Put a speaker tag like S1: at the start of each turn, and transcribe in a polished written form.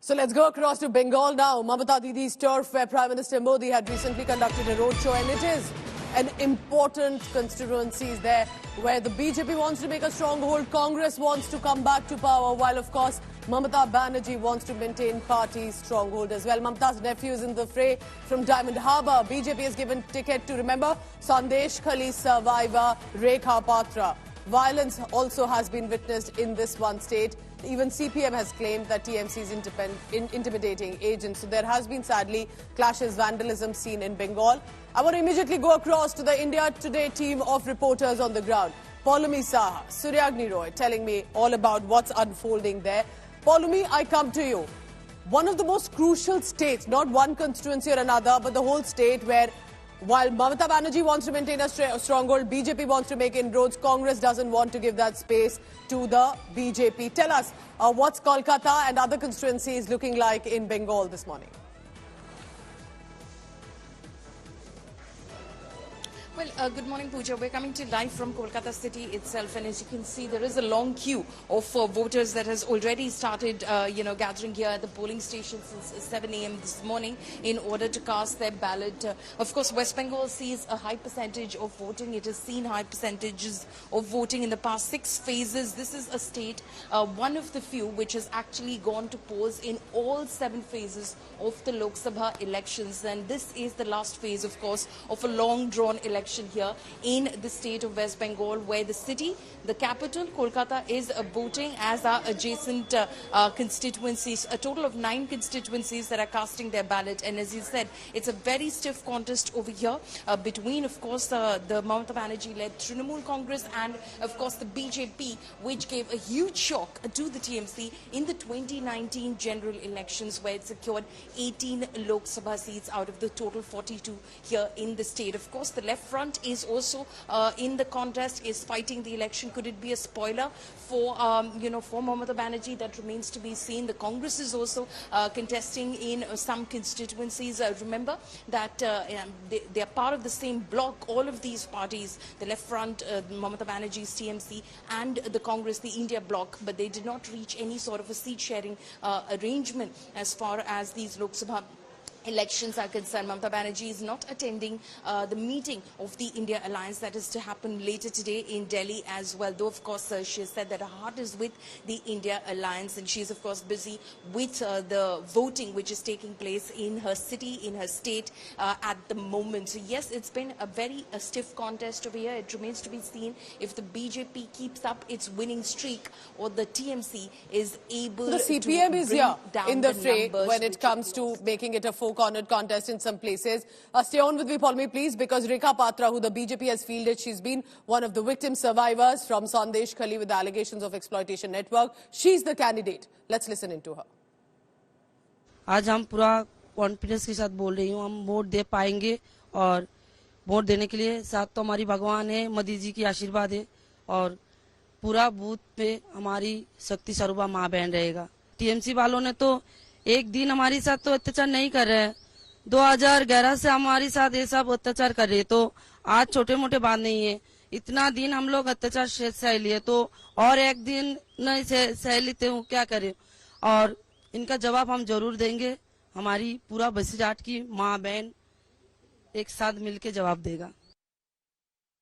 S1: So let's go across to Bengal now. Mamata Didi's turf, where Prime Minister Modi had recently conducted a roadshow, and it is an important constituency there where the BJP wants to make a stronghold, Congress wants to come back to power, while of course Mamata Banerjee wants to maintain party stronghold as well. Mamata's nephew is in the fray from Diamond Harbour. BJP has given ticket to, remember, Sandesh Khali survivor Rekha Patra. Violence also has been witnessed in this one state. Even CPM has claimed that TMC is intimidating agents. So there has been, sadly, clashes, vandalism seen in Bengal. I want to immediately go across to the India Today team of reporters on the ground. Poulami Saha, Suryagni Roy telling me all about what's unfolding there. Poulami, I come to you. One of the most crucial states, not one constituency or another, but the whole state where while Mamata Banerjee wants to maintain a stronghold, BJP wants to make inroads, Congress doesn't want to give that space to the BJP. Tell us, what's Kolkata and other constituencies looking like in Bengal this morning?
S2: Well, good morning, Pooja. We're coming to live from Kolkata city itself, and as you can see, there is a long queue of voters that has already started, gathering here at the polling station since 7 a.m. this morning in order to cast their ballot. Of course, West Bengal sees a high percentage of voting. It has seen high percentages of voting in the past 6 phases. This is a state, one of the few, which has actually gone to polls in all 7 phases of the Lok Sabha elections, and this is the last phase, of course, of a long-drawn election here in the state of West Bengal, where the city, the capital, Kolkata, is voting, as are adjacent constituencies, a total of 9 constituencies that are casting their ballot. And as you said, it's a very stiff contest over here between, of course, the Mamata Banerjee-led Trinamool Congress and, of course, the BJP, which gave a huge shock to the TMC in the 2019 general elections, where it secured 18 Lok Sabha seats out of the total 42 here in the state. Of course, the left front is also in the contest, is fighting the election. Could it be a spoiler for, for Mamata Banerjee? That remains to be seen. The Congress is also contesting in some constituencies. Remember that they are part of the same bloc, all of these parties, the left front, Mamata Banerjee's TMC, and the Congress, the India bloc, but they did not reach any sort of a seat-sharing arrangement as far as these Lok Sabha elections are concerned. Mamata Banerjee is not attending the meeting of the India Alliance that is to happen later today in Delhi as well. Though, of course, she has said that her heart is with the India Alliance, and she is, of course, busy with the voting which is taking place in her city, in her state at the moment. So, yes, it's been a very stiff contest over here. It remains to be seen if the BJP keeps up its winning streak or the TMC is able
S1: the CPM to is here in the fray when it comes to making it a four-cornered contest in some places. Stay on with me, Poulami, please, because Rekha Patra, who the BJP has fielded, she's been one of the victim survivors from Sandesh Khali with the allegations of exploitation network. She's the candidate. Let's listen into her.
S3: आज हम पूरा confidence के साथ बोल रही हूँ, हम vote दे पाएंगे, और वोट देने के लिए साथ तो हमारी भगवान है, मोदी जी की आशीर्वाद है, और पूरा बूथ पे हमारी शक्ति स्वरूपा माँ बहन रहेगा। टीएमसी वालों ने तो एक दिन हमारे साथ तो अत्याचार नहीं कर रहे हैं, 2011 से हमारे साथ ये सब अत्याचार कर रहे हैं, तो आज छोटे मोटे बात नहीं है। इतना दिन हम लोग अत्याचार सह लिए, तो और एक दिन नहीं सह लेते हूँ, क्या करें। और इनका जवाब हम जरूर देंगे। हमारी पूरा बसीराट की माँ बहन एक साथ मिलके जवाब देगा।